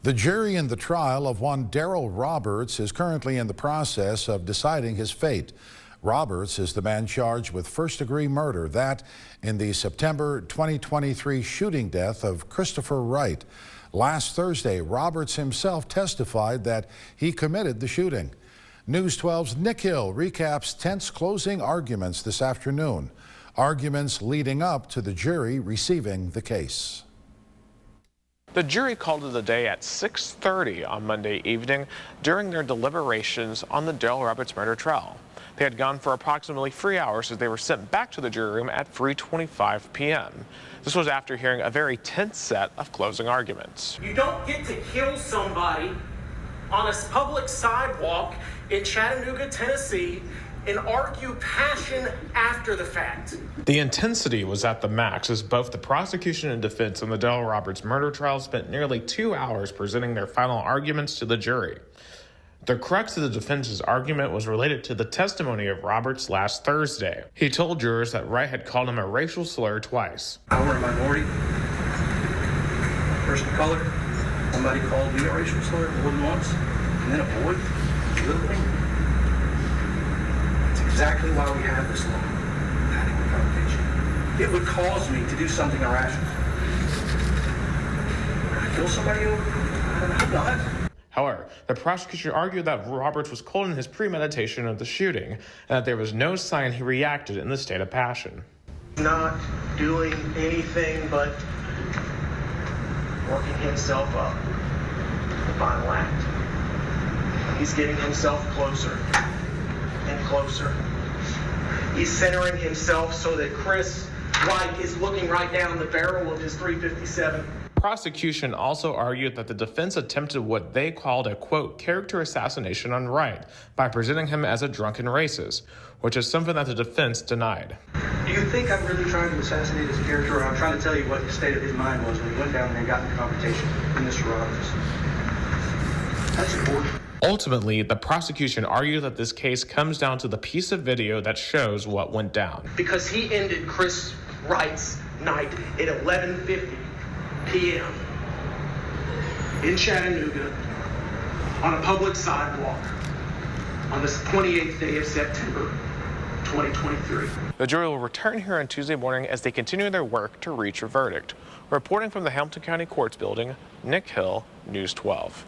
The jury in the trial of one Daryl Roberts is currently in the process of deciding his fate. Roberts is the man charged with first-degree murder, that in the September 2023 shooting death of Christopher Wright. Last Thursday, Roberts himself testified that he committed the shooting. News 12's Nick Hill recaps tense closing arguments this afternoon. Arguments leading up to the jury receiving the case. The jury called it a day at 6:30 on Monday evening during their deliberations on the Daryl Roberts murder trial. They had gone for approximately 3 hours as they were sent back to the jury room at 3:25 p.m. This was after hearing a very tense set of closing arguments. You don't get to kill somebody on a public sidewalk in Chattanooga, Tennessee, and argue passion after the fact. The intensity was at the max as both the prosecution and defense in the Daryl Roberts murder trial spent nearly 2 hours presenting their final arguments to the jury. The crux of the defense's argument was related to the testimony of Roberts last Thursday. He told jurors that Wright had called him a racial slur twice. I were a minority, person of color. Somebody called me a racial slur more than once, and then a boy, a little thing. That's exactly why we have this law, adequate provocation. It would cause me to do something irrational. Would I kill somebody over? I hope not. However, the prosecution argued that Roberts was cold in his premeditation of the shooting and that there was no sign he reacted in the state of passion. Not doing anything but working himself up. The final act. He's getting himself closer and closer. He's centering himself so that Chris Wright is looking right down the barrel of his .357. Prosecution also argued that the defense attempted what they called a, quote, character assassination on Wright by presenting him as a drunken racist, which is something that the defense denied. Do you think I'm really trying to assassinate his character, or I'm trying to tell you what the state of his mind was when he went down there and got in the confrontation with Mr. Roberts? That's important. Ultimately, the prosecution argued that this case comes down to the piece of video that shows what went down. Because he ended Chris Wright's night at 11:50 p.m. in Chattanooga on a public sidewalk on the 28th day of September 2023. The jury will return here on Tuesday morning as they continue their work to reach a verdict. Reporting from the Hamilton County Courts Building, Nick Hill, News 12.